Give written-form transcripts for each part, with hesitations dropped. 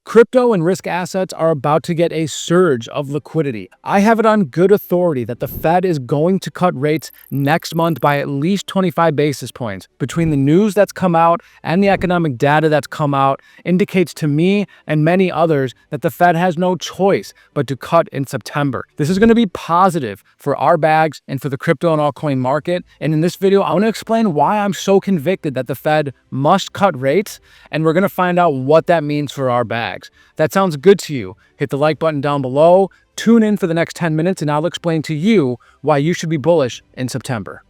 Crypto and risk assets are about to get a surge of liquidity. I have it on good authority that the Fed is going to cut rates next month by at least 25 basis points. Between the news that's come out and the economic data that's come out indicates to me and many others that the Fed has no choice but to cut in September. This is going to be positive for our bags and for the crypto and altcoin market. And in this video, I want to explain why I'm so convicted that the Fed must cut rates, and we're going to find out what that means for our bags. That sounds good to you? Hit the like button down below, tune in for the next 10 minutes, and I'll explain to you why you should be bullish in September.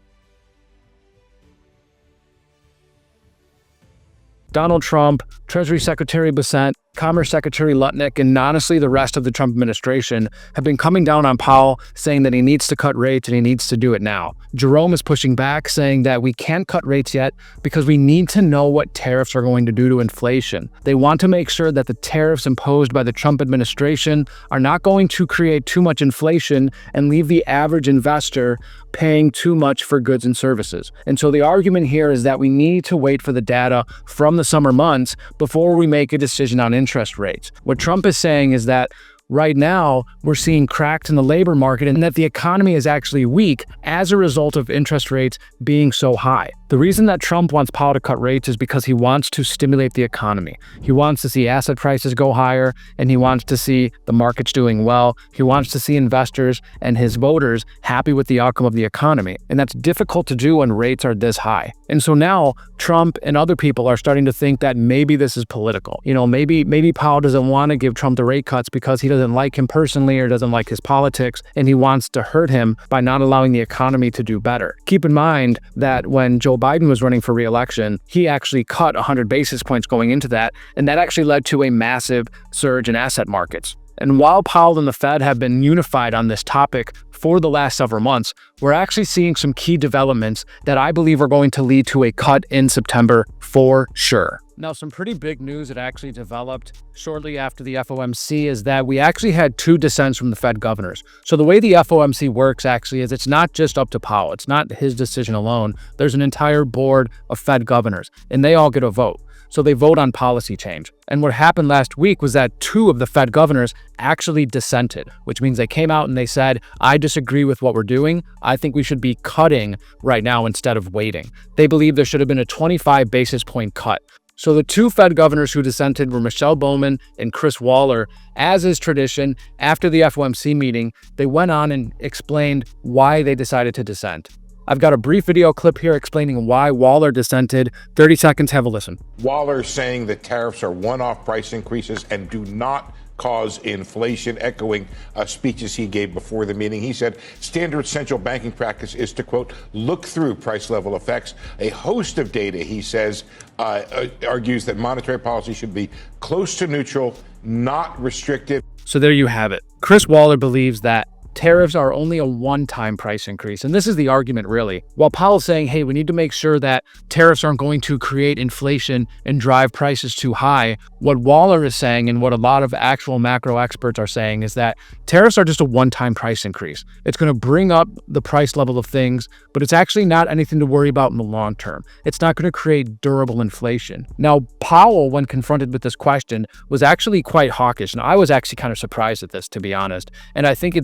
Donald Trump, Treasury Secretary Dissent, Commerce Secretary Lutnick, and honestly the rest of the Trump administration have been coming down on Powell, saying that he needs to cut rates and he needs to do it now. Jerome is pushing back, saying that we can't cut rates yet because we need to know what tariffs are going to do to inflation. They want to make sure that the tariffs imposed by the Trump administration are not going to create too much inflation and leave the average investor paying too much for goods and services. And so the argument here is that we need to wait for the data from the summer months before we make a decision on interest rates. What Trump is saying is that right now, we're seeing cracks in the labor market and that the economy is actually weak as a result of interest rates being so high. The reason that Trump wants Powell to cut rates is because he wants to stimulate the economy. He wants to see asset prices go higher, and he wants to see the markets doing well. He wants to see investors and his voters happy with the outcome of the economy. And that's difficult to do when rates are this high. And so now Trump and other people are starting to think that maybe this is political. Maybe Powell doesn't want to give Trump the rate cuts because he doesn't like him personally or doesn't like his politics, and he wants to hurt him by not allowing the economy to do better. Keep in mind that when Joe Biden was running for re-election, he actually cut 100 basis points going into that, and that actually led to a massive surge in asset markets. And while Powell and the Fed have been unified on this topic for the last several months, we're actually seeing some key developments that I believe are going to lead to a cut in September for sure. Now, some pretty big news that actually developed shortly after the FOMC is that we actually had two dissents from the Fed governors. So the way the FOMC works actually is it's not just up to Powell. It's not his decision alone. There's an entire board of Fed governors, and they all get a vote. So they vote on policy change. And what happened last week was that two of the Fed governors actually dissented, which means they came out and they said, I disagree with what we're doing. I think we should be cutting right now instead of waiting. They believe there should have been a 25 basis point cut. So the two Fed governors who dissented were Michelle Bowman and Chris Waller. As is tradition, after the FOMC meeting, they went on and explained why they decided to dissent. I've got a brief video clip here explaining why Waller dissented. 30 seconds, have a listen. Waller saying that tariffs are one-off price increases and do not cause inflation, echoing speeches he gave before the meeting. He said standard central banking practice is to, quote, look through price level effects. A host of data, he says, argues that monetary policy should be close to neutral, not restrictive. So there you have it. Chris Waller believes that tariffs are only a one-time price increase. And this is the argument, really. While Powell's saying, hey, we need to make sure that tariffs aren't going to create inflation and drive prices too high, what Waller is saying and what a lot of actual macro experts are saying is that tariffs are just a one-time price increase. It's going to bring up the price level of things, but it's actually not anything to worry about in the long term. It's not going to create durable inflation. Now, Powell, when confronted with this question, was actually quite hawkish. And I was actually kind of surprised at this, to be honest. And I think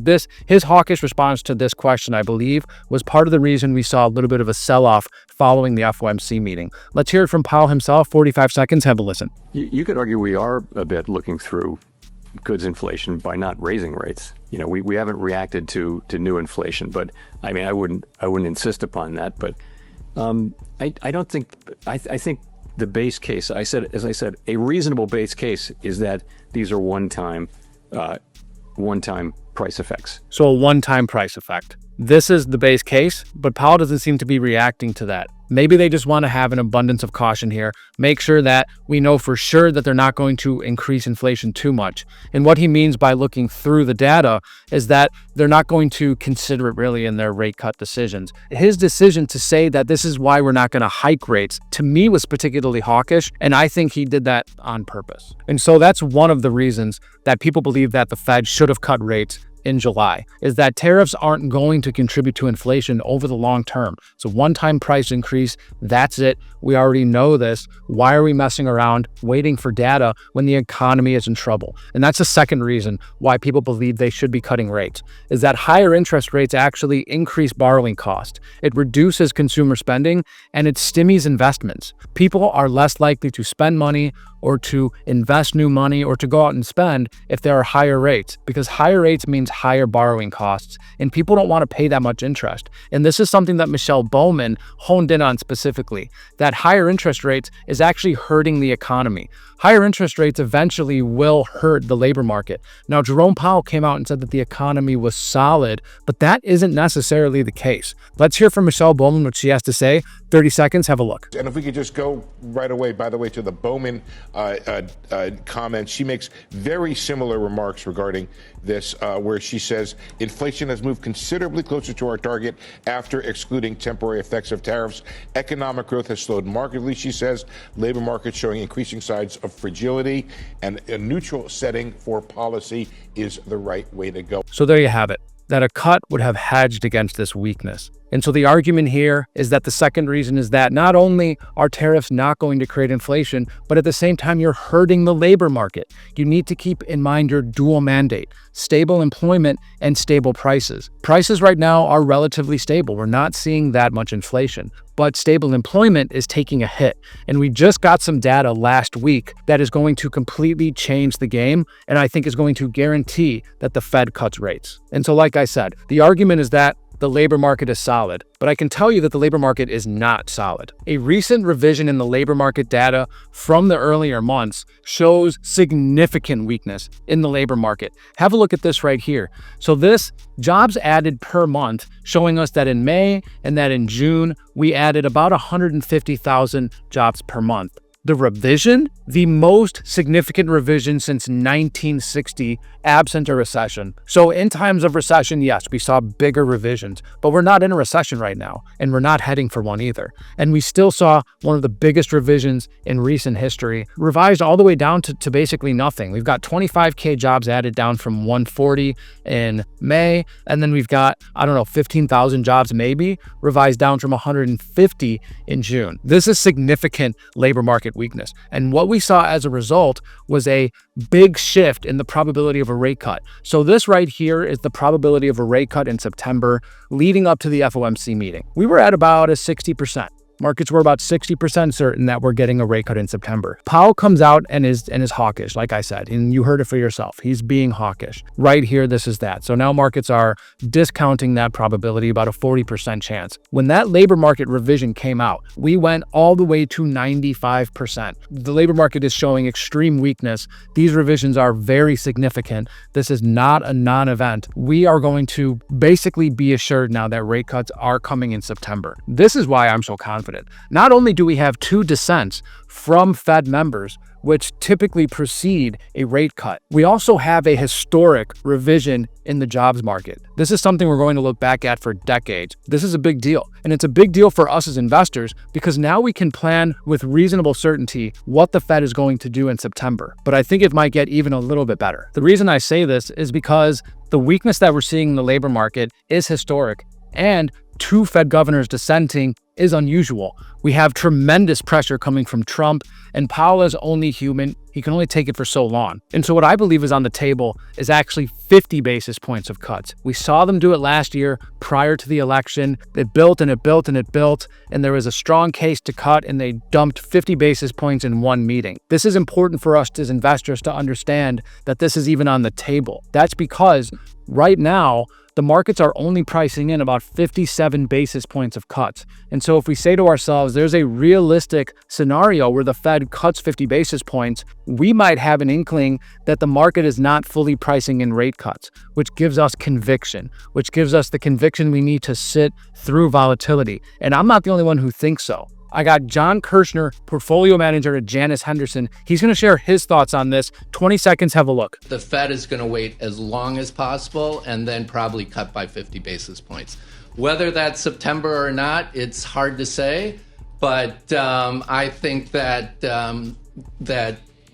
his hawkish response to this question, I believe, was part of the reason we saw a little bit of a sell-off following the FOMC meeting. Let's hear it from Powell himself. 45 seconds. Have a listen. You could argue we are a bit looking through goods inflation by not raising rates. We haven't reacted to new inflation, but I mean, I wouldn't insist upon that. But I don't think. I think the base case. As I said, a reasonable base case is that these are one-time price effects. So a one-time price effect. This is the base case, but Powell doesn't seem to be reacting to that. Maybe they just want to have an abundance of caution here, make sure that we know for sure that they're not going to increase inflation too much. And what he means by looking through the data is that they're not going to consider it really in their rate cut decisions. His decision to say that this is why we're not going to hike rates, to me, was particularly hawkish, and I think he did that on purpose. And so that's one of the reasons that people believe that the Fed should have cut rates in July, is that tariffs aren't going to contribute to inflation over the long term. It's a one-time price increase. That's it. We already know this. Why are we messing around waiting for data when the economy is in trouble? And that's the second reason why people believe they should be cutting rates, is that higher interest rates actually increase borrowing costs. It reduces consumer spending and it stymies investments. People are less likely to spend money or to invest new money or to go out and spend if there are higher rates, because higher rates means higher borrowing costs and people don't want to pay that much interest. And this is something that Michelle Bowman honed in on specifically, that higher interest rates is actually hurting the economy. Higher interest rates eventually will hurt the labor market. Now, Jerome Powell came out and said that the economy was solid, but that isn't necessarily the case. Let's hear from Michelle Bowman what she has to say. 30 seconds, have a look. And if we could just go right away, by the way, to the Bowman comment, she makes very similar remarks regarding this, where she says inflation has moved considerably closer to our target after excluding temporary effects of tariffs. Economic growth has slowed markedly, she says. Labor market showing increasing signs of fragility, and a neutral setting for policy is the right way to go. So there you have it, that a cut would have hedged against this weakness. And so the argument here is that the second reason is that not only are tariffs not going to create inflation, but at the same time, you're hurting the labor market. You need to keep in mind your dual mandate: stable employment and stable prices. Prices right now are relatively stable. We're not seeing that much inflation, but stable employment is taking a hit. And we just got some data last week that is going to completely change the game, and I think is going to guarantee that the Fed cuts rates. And so, like I said, the argument is that the labor market is solid, but I can tell you that the labor market is not solid. A recent revision in the labor market data from the earlier months shows significant weakness in the labor market. Have a look at this right here. So this jobs added per month, showing us that in May and that in June, we added about 150,000 jobs per month. The revision, the most significant revision since 1960, absent a recession. So in times of recession, yes, we saw bigger revisions, but we're not in a recession right now, and we're not heading for one either. And we still saw one of the biggest revisions in recent history, revised all the way down to basically nothing. We've got 25K jobs added, down from 140 in May, and then we've got, 15,000 jobs maybe, revised down from 150 in June. This is significant labor market weakness. And what we saw as a result was a big shift in the probability of a rate cut. So this right here is the probability of a rate cut in September leading up to the FOMC meeting. We were at about a 60%. Markets were about 60% certain that we're getting a rate cut in September. Powell comes out and is hawkish, like I said, and you heard it for yourself. He's being hawkish. Right here, this is that. So now markets are discounting that probability, about a 40% chance. When that labor market revision came out, we went all the way to 95%. The labor market is showing extreme weakness. These revisions are very significant. This is not a non-event. We are going to basically be assured now that rate cuts are coming in September. This is why I'm so confident. Not only do we have two dissents from Fed members, which typically precede a rate cut, we also have a historic revision in the jobs market. This is something we're going to look back at for decades. This is a big deal. And it's a big deal for us as investors because now we can plan with reasonable certainty what the Fed is going to do in September. But I think it might get even a little bit better. The reason I say this is because the weakness that we're seeing in the labor market is historic, and two Fed governors dissenting is unusual. We have tremendous pressure coming from Trump, and Powell is only human. He can only take it for so long. And so what I believe is on the table is actually 50 basis points of cuts. We saw them do it last year prior to the election. It built and it built and it built, and there was a strong case to cut, and they dumped 50 basis points in one meeting. This is important for us as investors to understand that this is even on the table. That's because right now, the markets are only pricing in about 57 basis points of cuts. And so if we say to ourselves, there's a realistic scenario where the Fed cuts 50 basis points, we might have an inkling that the market is not fully pricing in rate cuts, which gives us conviction, which gives us the conviction we need to sit through volatility. And I'm not the only one who thinks so. I got John Kirshner, portfolio manager at Janus Henderson. He's going to share his thoughts on this. 20 seconds, have a look. The Fed is going to wait as long as possible and then probably cut by 50 basis points. Whether that's September or not, it's hard to say. But I think that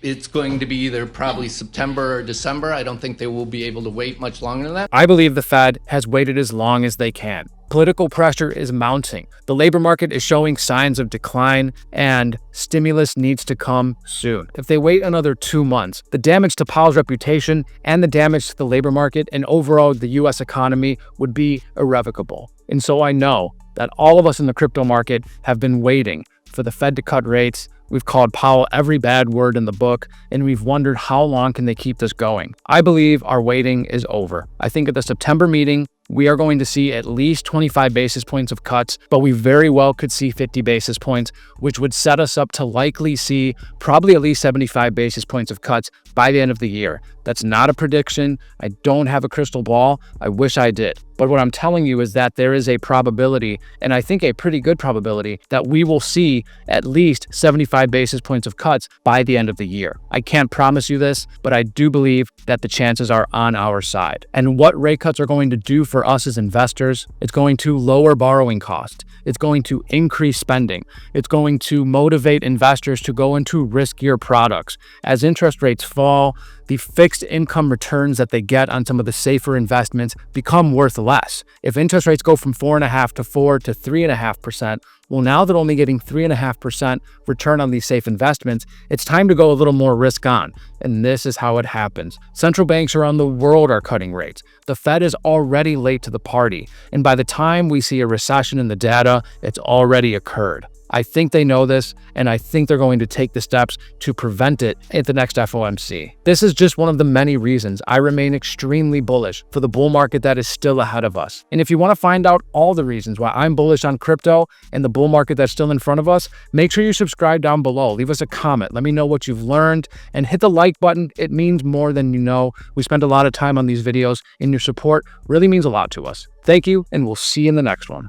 it's going to be either probably September or December. I don't think they will be able to wait much longer than that. I believe the Fed has waited as long as they can. Political pressure is mounting. The labor market is showing signs of decline, and stimulus needs to come soon. If they wait another 2 months, the damage to Powell's reputation and the damage to the labor market and overall the US economy would be irrevocable. And so I know that all of us in the crypto market have been waiting for the Fed to cut rates. We've called Powell every bad word in the book, and we've wondered how long can they keep this going. I believe our waiting is over. I think at the September meeting, we are going to see at least 25 basis points of cuts, but we very well could see 50 basis points, which would set us up to likely see probably at least 75 basis points of cuts by the end of the year. That's not a prediction. I don't have a crystal ball. I wish I did. But what I'm telling you is that there is a probability, and I think a pretty good probability, that we will see at least 75 basis points of cuts by the end of the year. I can't promise you this, but I do believe that the chances are on our side. And what rate cuts are going to do for us as investors, it's going to lower borrowing costs. It's going to increase spending. It's going to motivate investors to go into riskier products. As interest rates fall, the fixed income returns that they get on some of the safer investments become worth less. If interest rates go from 4.5% to 4 to 3.5%, well, now they're only getting 3.5% return on these safe investments. It's time to go a little more risk on. And this is how it happens. Central banks around the world are cutting rates. The Fed is already late to the party. And by the time we see a recession in the data, it's already occurred. I think they know this, and I think they're going to take the steps to prevent it at the next FOMC. This is just one of the many reasons I remain extremely bullish for the bull market that is still ahead of us. And if you want to find out all the reasons why I'm bullish on crypto and the bull market that's still in front of us, make sure you subscribe down below. Leave us a comment. Let me know what you've learned, and hit the like button. It means more than you know. We spend a lot of time on these videos, and your support really means a lot to us. Thank you, and we'll see you in the next one.